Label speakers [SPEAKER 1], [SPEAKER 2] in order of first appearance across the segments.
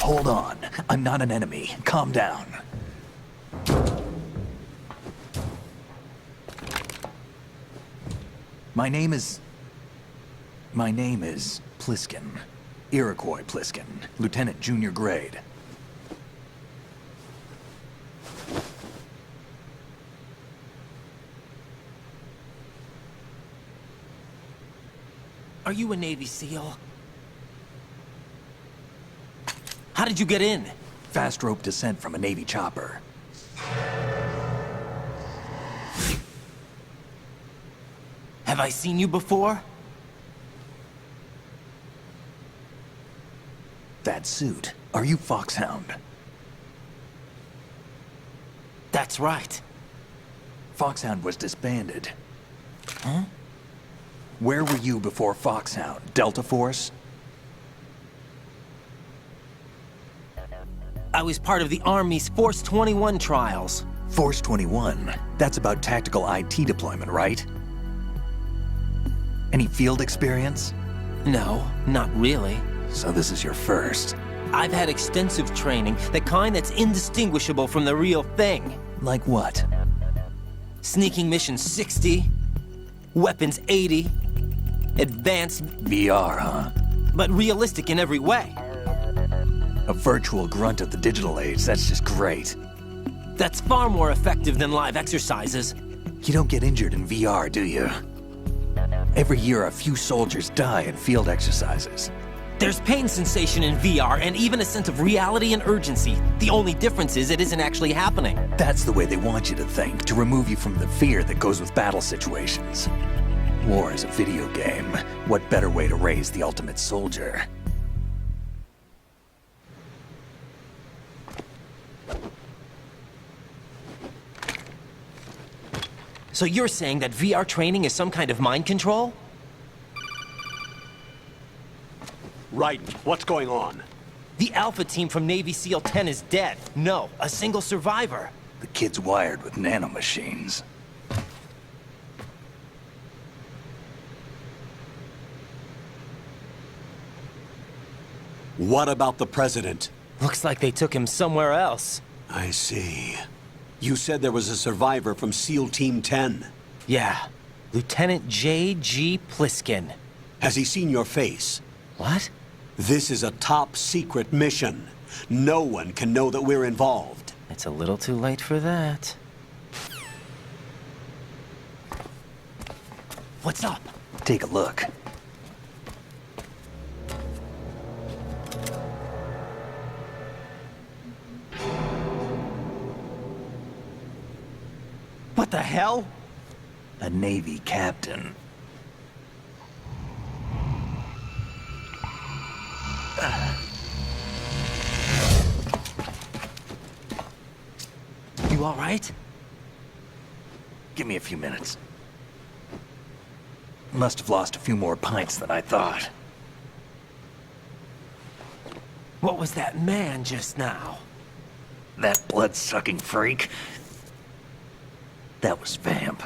[SPEAKER 1] hold on. I'm not an enemy. Calm down. My name is Pliskin. Iroquois Pliskin, Lieutenant Junior Grade.
[SPEAKER 2] Are you a Navy SEAL? How did you get in?
[SPEAKER 1] Fast rope descent from a Navy chopper.
[SPEAKER 2] Have I seen you before?
[SPEAKER 1] That suit. Are you Foxhound?
[SPEAKER 2] That's right.
[SPEAKER 1] Foxhound was disbanded. Huh? Where were you before Foxhound? Delta Force?
[SPEAKER 2] I was part of the Army's Force 21 trials.
[SPEAKER 1] Force 21? That's about tactical IT deployment, right? Any field experience?
[SPEAKER 2] No, not really.
[SPEAKER 1] So this is your first.
[SPEAKER 2] I've had extensive training, the kind that's indistinguishable from the real thing.
[SPEAKER 1] Like what?
[SPEAKER 2] Sneaking mission 60, weapons 80, advanced...
[SPEAKER 1] VR, huh?
[SPEAKER 2] But realistic in every way.
[SPEAKER 1] A virtual grunt of the digital age, that's just great.
[SPEAKER 2] That's far more effective than live exercises.
[SPEAKER 1] You don't get injured in VR, do you? Every year, a few soldiers die in field exercises.
[SPEAKER 2] There's pain sensation in VR and even a sense of reality and urgency. The only difference is it isn't actually happening.
[SPEAKER 1] That's the way they want you to think, to remove you from the fear that goes with battle situations. War is a video game. What better way to raise the ultimate soldier?
[SPEAKER 2] So you're saying that VR training is some kind of mind control?
[SPEAKER 3] Right. What's going on?
[SPEAKER 2] The Alpha team from Navy SEAL 10 is dead. No, a single survivor.
[SPEAKER 1] The kid's wired with nanomachines.
[SPEAKER 3] What about the president?
[SPEAKER 2] Looks like they took him somewhere else.
[SPEAKER 3] I see. You said there was a survivor from SEAL Team 10.
[SPEAKER 2] Yeah. Lieutenant J.G. Pliskin.
[SPEAKER 3] Has he seen your face?
[SPEAKER 2] What?
[SPEAKER 3] This is a top secret mission. No one can know that we're involved.
[SPEAKER 2] It's a little too late for that. What's up?
[SPEAKER 1] Take a look.
[SPEAKER 2] What the hell?
[SPEAKER 1] A Navy captain.
[SPEAKER 2] You all right?
[SPEAKER 1] Give me a few minutes. Must have lost a few more pints than I thought.
[SPEAKER 2] What was that man just now?
[SPEAKER 1] That blood-sucking freak? That was Vamp.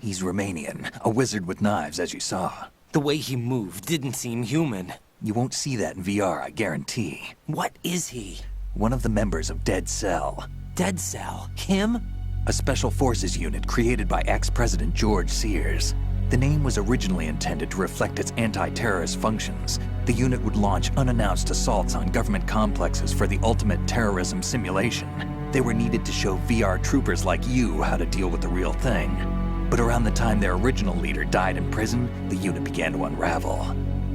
[SPEAKER 1] He's Romanian, a wizard with knives, as you saw.
[SPEAKER 2] The way he moved didn't seem human.
[SPEAKER 1] You won't see that in VR, I guarantee.
[SPEAKER 2] What is he?
[SPEAKER 1] One of the members of Dead Cell.
[SPEAKER 2] Dead Cell? Him?
[SPEAKER 1] A special forces unit created by ex-President George Sears. The name was originally intended to reflect its anti-terrorist functions. The unit would launch unannounced assaults on government complexes for the ultimate terrorism simulation. They were needed to show VR troopers like you how to deal with the real thing. But around the time their original leader died in prison, the unit began to unravel.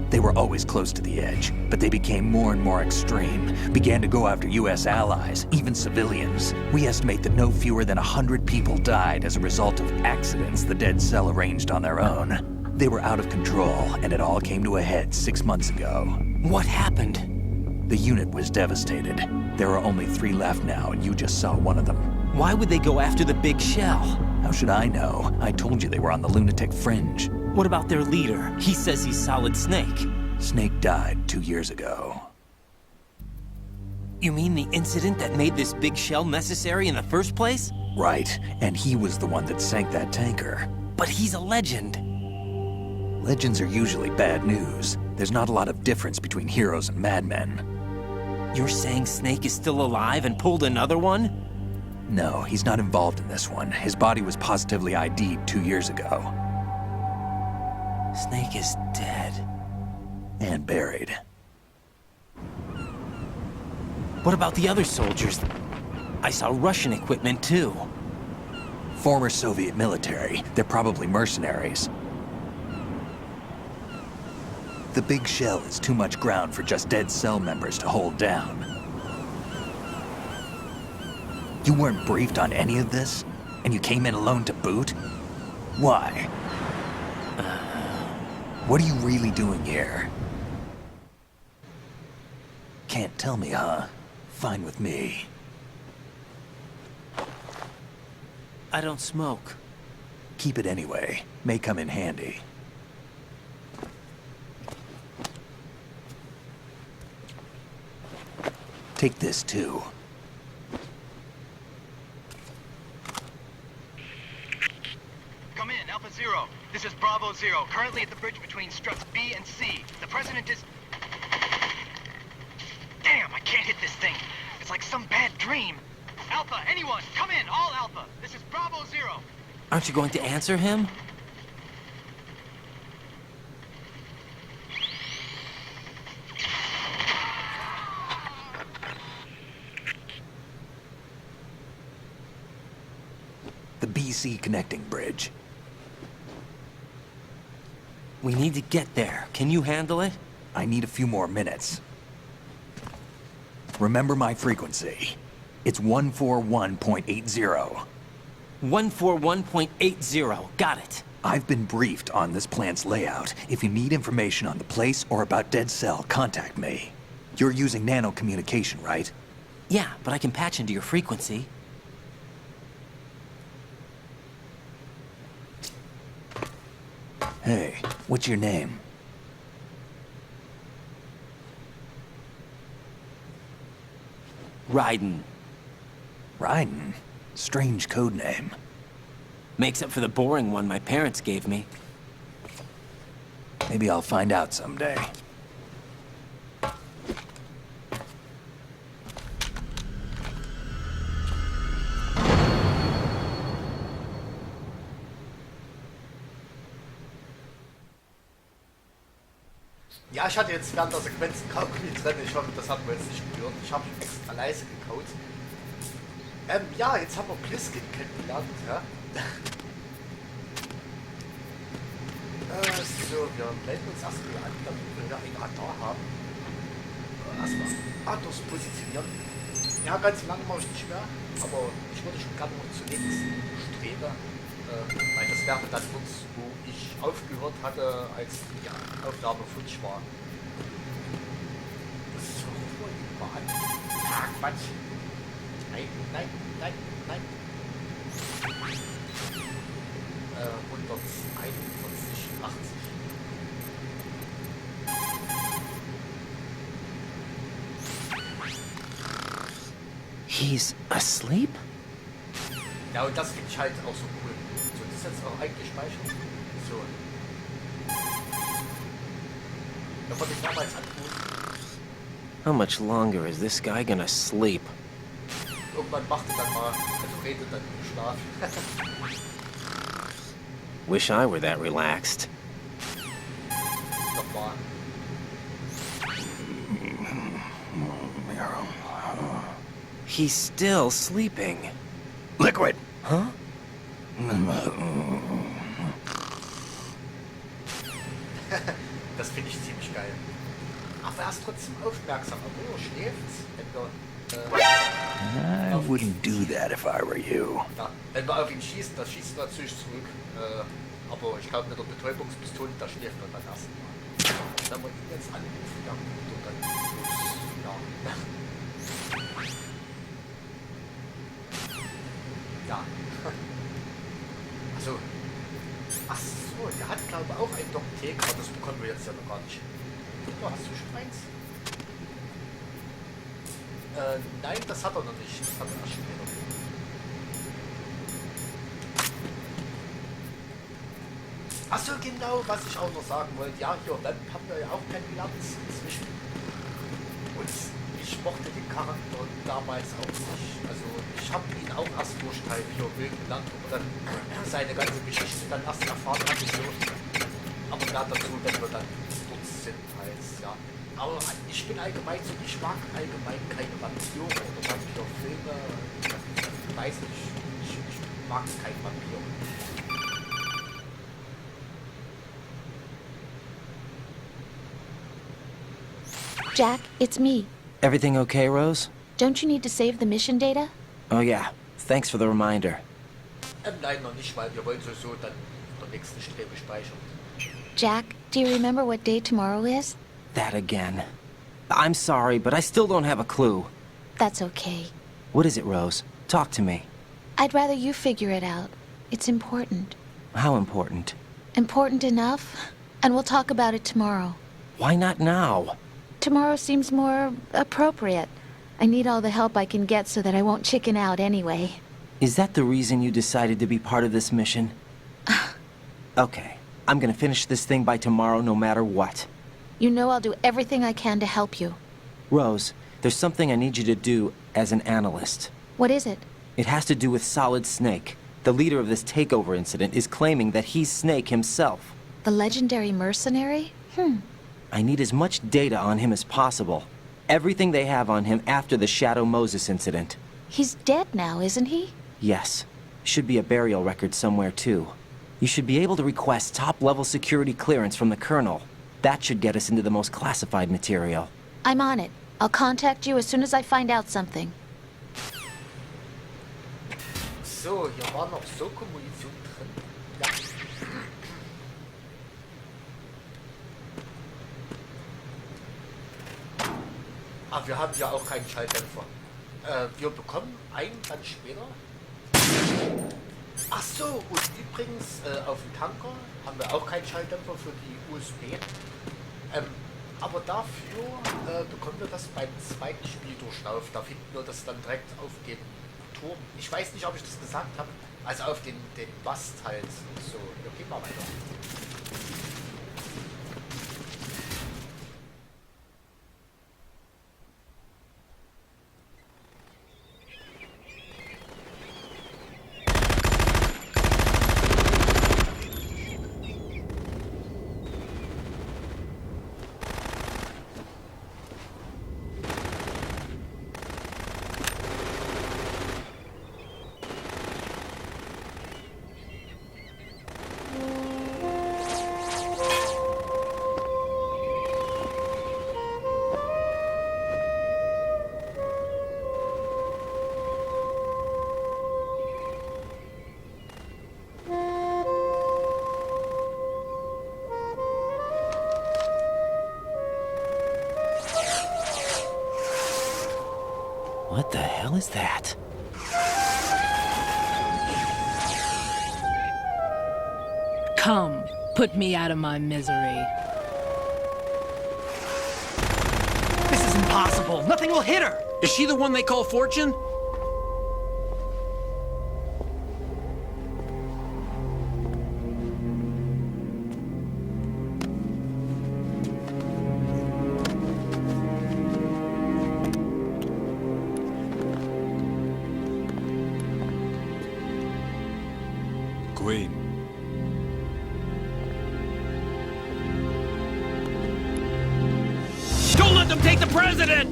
[SPEAKER 1] They were always close to the edge, but they became more and more extreme, began to go after US allies, even civilians. We estimate that no fewer than 100 people died as a result of accidents the Dead Cell arranged on their own. They were out of control, and it all came to a head 6 months ago.
[SPEAKER 2] What happened?
[SPEAKER 1] The unit was devastated. There are only 3 left now, and you just saw one of them.
[SPEAKER 2] Why would they go after the big shell?
[SPEAKER 1] How should I know? I told you they were on the lunatic fringe.
[SPEAKER 2] What about their leader? He says he's Solid Snake.
[SPEAKER 1] Snake died 2 years ago.
[SPEAKER 2] You mean the incident that made this big shell necessary in the first place?
[SPEAKER 1] Right, and he was the one that sank that tanker.
[SPEAKER 2] But he's a legend.
[SPEAKER 1] Legends are usually bad news. There's not a lot of difference between heroes and madmen.
[SPEAKER 2] You're saying Snake is still alive and pulled another one?
[SPEAKER 1] No, he's not involved in this one. His body was positively ID'd 2 years ago.
[SPEAKER 2] Snake is dead.
[SPEAKER 1] And buried.
[SPEAKER 2] What about the other soldiers? I saw Russian equipment too.
[SPEAKER 1] Former Soviet military. They're probably mercenaries. The big shell is too much ground for just dead cell members to hold down. You weren't briefed on any of this? And you came in alone to boot? Why? What are you really doing here? Can't tell me, huh? Fine with me.
[SPEAKER 2] I don't smoke.
[SPEAKER 1] Keep it anyway. May come in handy. Take this too.
[SPEAKER 4] Come in, Alpha Zero. This is Bravo Zero, currently at the bridge between struts B and C. The president is... Damn, I can't hit this thing. It's like some bad dream. Alpha, anyone, come in, all Alpha. This is Bravo Zero.
[SPEAKER 2] Aren't you going to answer him?
[SPEAKER 1] The BC connecting bridge.
[SPEAKER 2] We need to get there. Can you handle it?
[SPEAKER 1] I need a few more minutes. Remember my frequency. It's 141.80.
[SPEAKER 2] 141.80. Got it.
[SPEAKER 1] I've been briefed on this plant's layout. If you need information on the place or about Dead Cell, contact me. You're using nano communication, right?
[SPEAKER 2] Yeah, but I can patch into your frequency.
[SPEAKER 1] Hey, what's your name?
[SPEAKER 2] Raiden.
[SPEAKER 1] Raiden? Strange code name.
[SPEAKER 2] Makes up for the boring one my parents gave me.
[SPEAKER 1] Maybe I'll find out someday.
[SPEAKER 5] Ja, ich hatte jetzt während der Sequenz ein Kaugummi drin. Ich hoffe, das haben wir jetzt nicht gehört. Ich habe extra leise gekaut. Ja, jetzt haben wir Bliskin kennengelernt. Ja? So, wir melden uns erstmal an, damit wir wieder ein Radar haben. Erstmal Atos positionieren. Ja, ganz lange mache ich nicht mehr, aber ich würde schon gerne noch zunächst streben. Weil das wäre dann kurz, wo ich aufgehört hatte, als die Aufnahme futsch war. Das ist doch mal an. Ja, Quatsch. Nein, nein, nein, nein. 141,80.
[SPEAKER 2] He's asleep?
[SPEAKER 5] Ja, und das finde ich halt auch so cool. So, das ist jetzt auch eigentlich speichern. So. Da wollte ich damals anrufen.
[SPEAKER 2] How much longer is this guy gonna sleep?
[SPEAKER 5] Irgendwann macht er dann mal, also redet dann im Schlaf.
[SPEAKER 2] Wish I were that relaxed.
[SPEAKER 5] Nochmal.
[SPEAKER 2] He's still sleeping.
[SPEAKER 1] Liquid!
[SPEAKER 2] Huh?
[SPEAKER 5] Das finde ich ziemlich geil. Aber er ist trotzdem aufmerksam, obwohl er schläft.
[SPEAKER 1] I wouldn't do that if I were you.
[SPEAKER 5] Ja, wenn wir auf ihn schießen, das schießt er natürlich zurück. Aber ich glaube mit der Betäubungspistole, da schläft er dann erstmal. Wenn wir ihn jetzt anrufen, dann kommt er dann ja. Ja. Also. Ach so, der hat glaube ich auch ein Doppelthek, aber das bekommen wir jetzt ja noch gar nicht. Oder hast du schon eins? Nein, das hat er noch nicht. Das hat er erst später. Achso, genau, was ich auch noch sagen wollte. Ja, hier, Web haben wir ja auch kennengelernt inzwischen. Und ich mochte den Charakter damals auch nicht. Also, ich habe ihn auch erst durch Teil 4 mögen gelernt, aber dann seine ganze Geschichte dann erst erfahren habe. So. Aber mehr dazu, wenn wir dann dort sind, halt, ja. Aber ich bin allgemein so, ich mag allgemein keine Vampire oder Vampirfilme. Ich weiß nicht, ich mag keinen Vampir.
[SPEAKER 6] Jack, it's me.
[SPEAKER 2] Everything okay, Rose?
[SPEAKER 6] Don't you need to save the mission data?
[SPEAKER 2] Oh yeah, thanks for the reminder.
[SPEAKER 5] Nein, noch nicht, weil wir wollen so dann der nächsten Strebe speichern.
[SPEAKER 6] Jack, do you remember what day tomorrow is?
[SPEAKER 2] That again. I'm sorry, but I still don't have a clue.
[SPEAKER 6] That's okay.
[SPEAKER 2] What is it, Rose? Talk to me.
[SPEAKER 6] I'd rather you figure it out. It's important.
[SPEAKER 2] How important?
[SPEAKER 6] Important enough? And we'll talk about it tomorrow.
[SPEAKER 2] Why not now?
[SPEAKER 6] Tomorrow seems more appropriate. I need all the help I can get so that I won't chicken out anyway.
[SPEAKER 2] Is that the reason you decided to be part of this mission? Okay, I'm gonna finish this thing by tomorrow no matter what.
[SPEAKER 6] You know I'll do everything I can to help you.
[SPEAKER 2] Rose, there's something I need you to do as an analyst.
[SPEAKER 6] What is it?
[SPEAKER 2] It has to do with Solid Snake. The leader of this takeover incident is claiming that he's Snake himself.
[SPEAKER 6] The legendary mercenary?
[SPEAKER 2] I need as much data on him as possible. Everything they have on him after the Shadow Moses incident.
[SPEAKER 6] He's dead now, isn't he?
[SPEAKER 2] Yes. Should be a burial record somewhere, too. You should be able to request top-level security clearance from the Colonel. That should get us into the most classified material.
[SPEAKER 6] I'm on it. I'll contact you as soon as I find out something.
[SPEAKER 5] So, hier war noch so Kommunikation drin. Ja. Ah, wir haben ja auch keinen Schalldämpfer. Wir bekommen einen dann später. Ach so, und übrigens auf dem Tanker haben wir auch keinen Schalldämpfer für die USB. Aber dafür bekommen wir das beim zweiten Spieldurchlauf. Da finden wir das dann direkt auf dem Turm. Ich weiß nicht, ob ich das gesagt habe. Also auf den Mast halt. So, wir gehen mal weiter.
[SPEAKER 2] What the hell is that?
[SPEAKER 7] Come, put me out of my misery.
[SPEAKER 8] This is impossible. Nothing will hit her.
[SPEAKER 9] Is she the one they call Fortune?
[SPEAKER 10] Queen.
[SPEAKER 9] Don't let them take the president!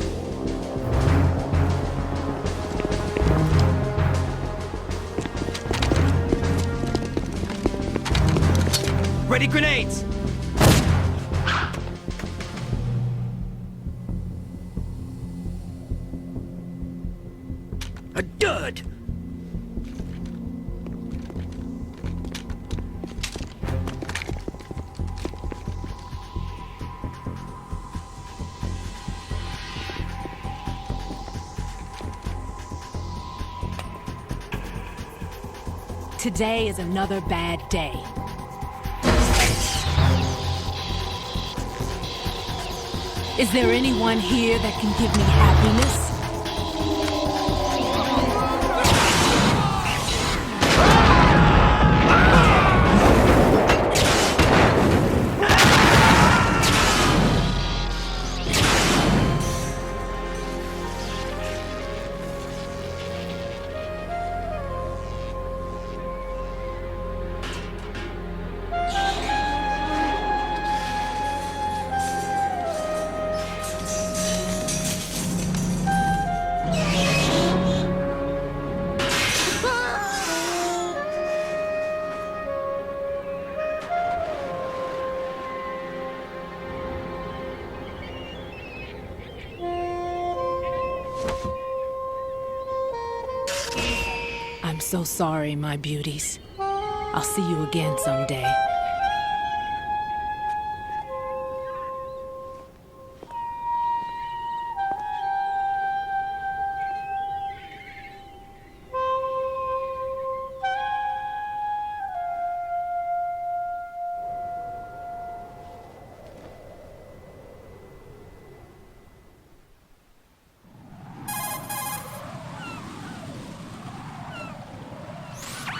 [SPEAKER 8] Ready grenades.
[SPEAKER 9] A dud!
[SPEAKER 7] Today is another bad day. Is there anyone here that can give me happiness? so sorry, my beauties. I'll see you again someday.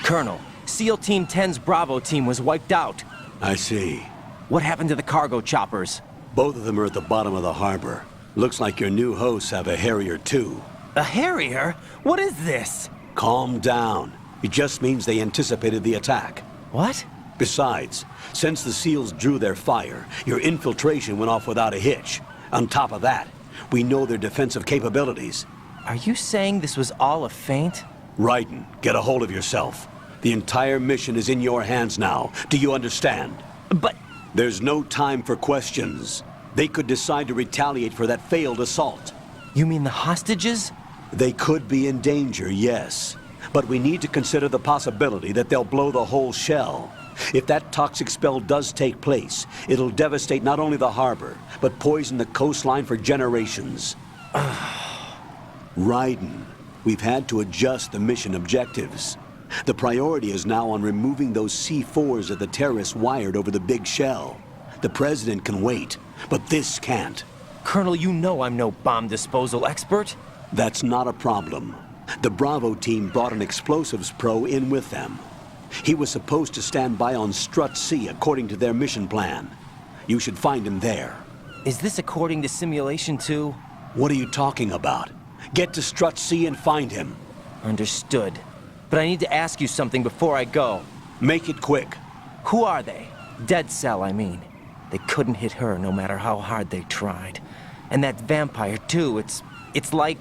[SPEAKER 2] Colonel, SEAL Team 10's Bravo team was wiped out.
[SPEAKER 3] I see.
[SPEAKER 2] What happened to the cargo choppers?
[SPEAKER 3] Both of them are at the bottom of the harbor. Looks like your new hosts have a Harrier too.
[SPEAKER 2] A Harrier? What is this?
[SPEAKER 3] Calm down. It just means they anticipated the attack.
[SPEAKER 2] What?
[SPEAKER 3] Besides, since the SEALs drew their fire, your infiltration went off without a hitch. On top of that, we know their defensive capabilities.
[SPEAKER 2] Are you saying this was all a feint?
[SPEAKER 3] Raiden, get a hold of yourself. The entire mission is in your hands now. Do you understand?
[SPEAKER 2] But...
[SPEAKER 3] There's no time for questions. They could decide to retaliate for that failed assault.
[SPEAKER 2] You mean the hostages?
[SPEAKER 3] They could be in danger, yes. But we need to consider the possibility that they'll blow the whole shell. If that toxic spell does take place, it'll devastate not only the harbor, but poison the coastline for generations. Raiden, we've had to adjust the mission objectives. The priority is now on removing those C4s that the terrorists wired over the big shell. The president can wait, but this can't.
[SPEAKER 2] Colonel, you know I'm no bomb disposal expert.
[SPEAKER 3] That's not a problem. The Bravo team brought an explosives pro in with them. He was supposed to stand by on Strut C according to their mission plan. You should find him there.
[SPEAKER 2] Is this according to simulation too?
[SPEAKER 3] What are you talking about? Get to Strut C and find him.
[SPEAKER 2] Understood. But I need to ask you something before I go.
[SPEAKER 3] Make it quick.
[SPEAKER 2] Who are they? Dead Cell, I mean. They couldn't hit her no matter how hard they tried. And that vampire too, it's like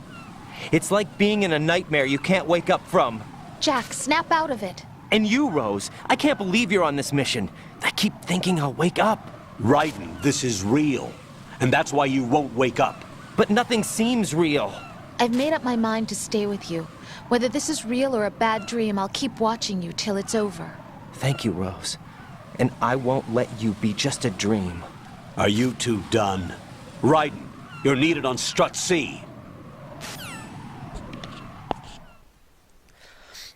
[SPEAKER 2] being in a nightmare you can't wake up from.
[SPEAKER 6] Jack, snap out of it.
[SPEAKER 2] And you, Rose, I can't believe you're on this mission. I keep thinking I'll wake up.
[SPEAKER 3] Raiden, this is real. And that's why you won't wake up.
[SPEAKER 2] But nothing seems real.
[SPEAKER 6] I've made up my mind to stay with you. Whether this is real or a bad dream, I'll keep watching you till it's over.
[SPEAKER 2] Thank you, Rose. And I won't let you be just a dream.
[SPEAKER 3] Are you two done? Raiden, you're needed on Strut C.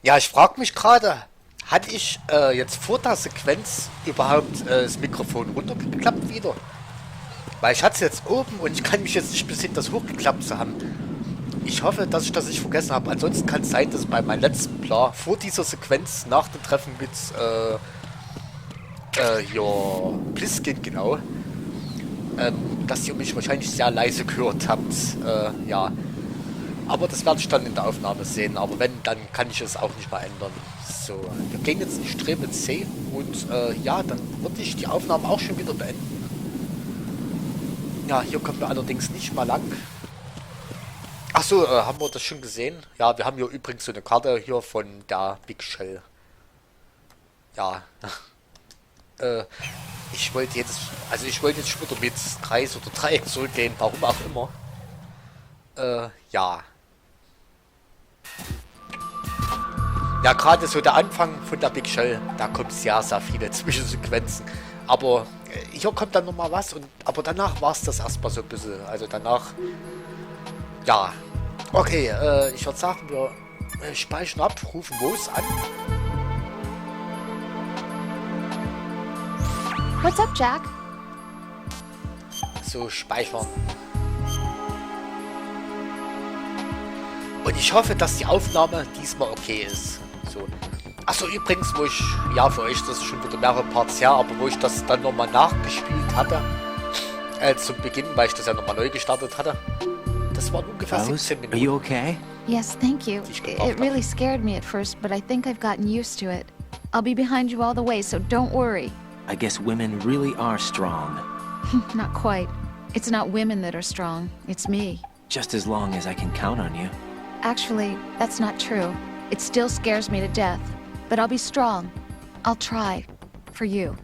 [SPEAKER 5] Ja, ich frage mich gerade, hatte ich jetzt vor der Sequenz überhaupt das Mikrofon runtergeklappt wieder? Weil ich hatte es jetzt oben und ich kann mich jetzt nicht besinnen, das hochgeklappt zu haben. Ich hoffe, dass ich das nicht vergessen habe. Ansonsten kann es sein, dass bei meinem letzten Plan vor dieser Sequenz nach dem Treffen mit Bliskin, genau, dass ihr mich wahrscheinlich sehr leise gehört habt. Ja. Aber das werde ich dann in der Aufnahme sehen. Aber wenn, dann kann ich es auch nicht mehr ändern. So, wir gehen jetzt in die Strebe C und ja, dann würde ich die Aufnahme auch schon wieder beenden. Ja, hier kommen wir allerdings nicht mal lang. Achso, haben wir das schon gesehen? Ja, wir haben hier übrigens so eine Karte hier von der Big Shell. Ja. Ich wollte jetzt schon wieder mit Kreis oder Dreieck zurückgehen, warum auch immer. Ja. Ja, gerade so der Anfang von der Big Shell, da kommt sehr, sehr viele Zwischensequenzen. Aber hier kommt dann nochmal was, aber danach war es das erstmal so ein bisschen. Also danach, ja. Okay, ich würde sagen, wir speichern ab, rufen Mos an.
[SPEAKER 6] What's up, Jack?
[SPEAKER 5] So, speichern. Und ich hoffe, dass die Aufnahme diesmal okay ist. So. Achso, übrigens, wo ich, ja, für euch, das ist schon wieder mehrere Parts her, aber wo ich das dann nochmal nachgespielt hatte, zum Beginn, weil ich das ja nochmal neu gestartet hatte, das waren ungefähr 17 Minuten.
[SPEAKER 2] Are you okay?
[SPEAKER 6] Yes, thank you. It really scared me at first, but I think I've gotten used to it. I'll be behind you all the way, so don't worry.
[SPEAKER 2] I guess women really are strong.
[SPEAKER 6] Not quite. It's not women that are strong, it's me.
[SPEAKER 2] Just as long as I can count on you.
[SPEAKER 6] Actually, that's not true. It still scares me to death. But I'll be strong. I'll try. For you.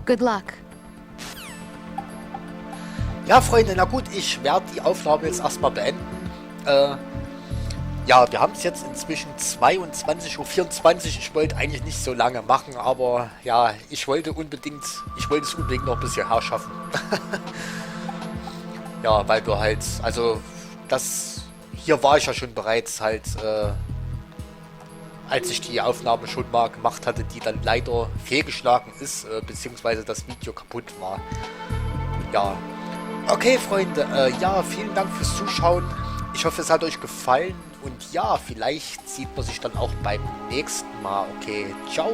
[SPEAKER 6] Good luck. Ja,
[SPEAKER 5] Freunde, na gut, ich werde die Aufnahme jetzt erstmal beenden. Ja, wir haben es jetzt inzwischen 22:24 Uhr. Ich wollte eigentlich nicht so lange machen, aber ja, ich wollte es unbedingt noch ein bisschen herschaffen. Ja, weil du halt, also hier war ich ja schon bereits halt, als ich die Aufnahme schon mal gemacht hatte, die dann leider fehlgeschlagen ist, beziehungsweise das Video kaputt war. Ja, okay Freunde, ja, vielen Dank fürs Zuschauen. Ich hoffe, es hat euch gefallen und ja, vielleicht sieht man sich dann auch beim nächsten Mal. Okay, ciao.